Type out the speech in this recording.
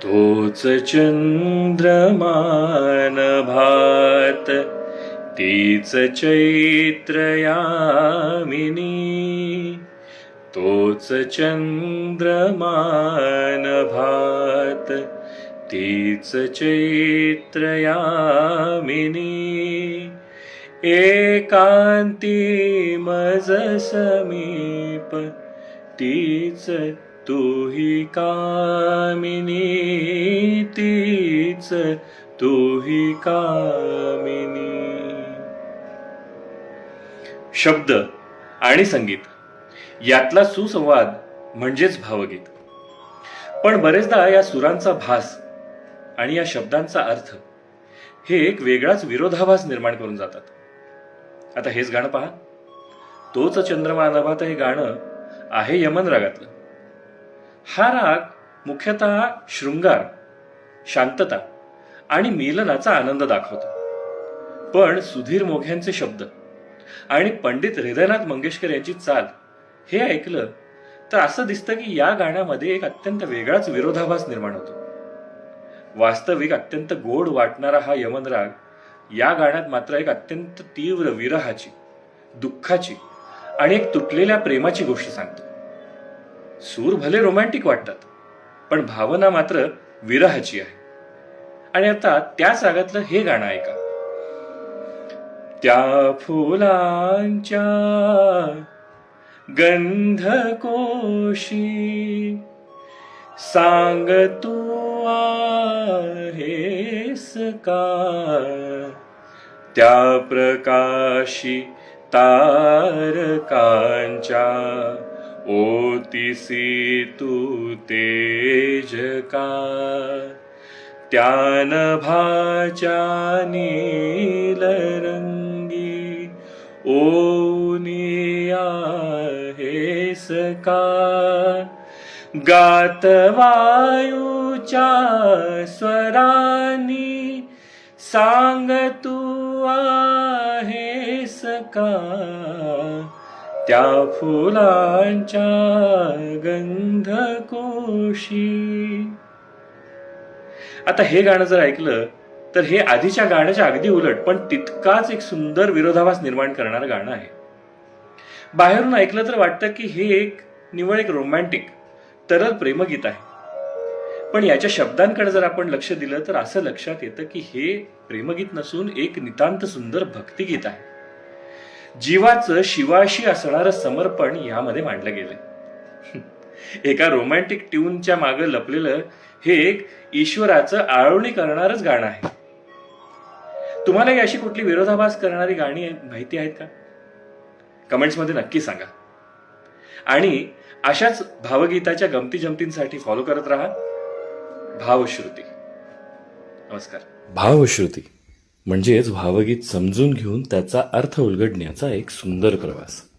तोच चंद्रमान भात तीच चैत्रयामिनी, तोच चंद्रमान भात तीच चैत्रयामिनी, एकांती मज समीप तीच तुही कामिनी, तीच तुही कामिनी. शब्द आणि संगीत यातला सुसंवाद म्हणजेच भावगीत. पण बरेचदा या सुरांचा भास आणि या शब्दांचा अर्थ हे एक वेगळाच विरोधाभास निर्माण करून जातात. आता हेच गाणं पहा. तोच चंद्रमा नभात हे गाणं आहे यमन रागातलं. हा राग मुख्यतः शृंगार, शांतता आणि मिलनाचा आनंद दाखवतो. पण सुधीर मोघ्यांचे शब्द आणि पंडित हृदयनाथ मंगेशकर यांची चाल हे ऐकलं तर असं दिसतं की या गाण्यामध्ये एक अत्यंत वेगळाच विरोधाभास निर्माण होतो. वास्तविक अत्यंत गोड वाटणारा हा यमन राग या गाण्यात मात्र एक अत्यंत तीव्र विरहाची, दुःखाची आणि एक तुटलेल्या प्रेमाची गोष्ट सांगतो. सूर भले रोमॅन्टिक वाटतात पण भावना मात्र विरहाची आहे. आणि आता त्याच रागातलं हे गाणं ऐका. त्या फुलांच्या गंधकोशी सांग तू आहेस का, त्या प्रकाशी तारकांच्या ओतीसी तू तेज का, त्या नभाच्या नीलरंगी ओनी आहेस का, गात वायूच्या स्वरानी सांग तू आहेस का, त्या फुलांच्या गंधकोशी. आता हे गाणं जर ऐकलं तर हे आधीच्या गाण्याच्या अगदी उलट पण तितकाच एक सुंदर विरोधाभास निर्माण करणारं गाणं आहे. बाहेरून ऐकलं तर वाटतं की हे एक निव्वळ एक रोमॅन्टिक तरल प्रेमगीत आहे. पण याच्या शब्दांकडे जर आपण लक्ष दिलं तर असं लक्षात येतं की हे प्रेमगीत नसून एक नितांत सुंदर भक्तिगीत आहे. जीवाचं शिवाशी असणारं समर्पण यामध्ये मांडलं गेलंय. एका रोमॅन्टिक ट्यूनच्या मागे लपलेलं हे एक ईश्वराचं आळवणी करणारच गाणं आहे. तुम्हाला अशी कुठली विरोधाभास करणारी गाणी माहिती आहेत का? कमेंट्समध्ये नक्की सांगा. आणि अशाच भावगीताच्या गमती जमतींसाठी फॉलो करत राहा भावश्रुती. नमस्कार. भावश्रुती म्हणजेच भावगीत समजून घेऊन त्याचा अर्थ उलगडण्याचा एक सुंदर प्रवास.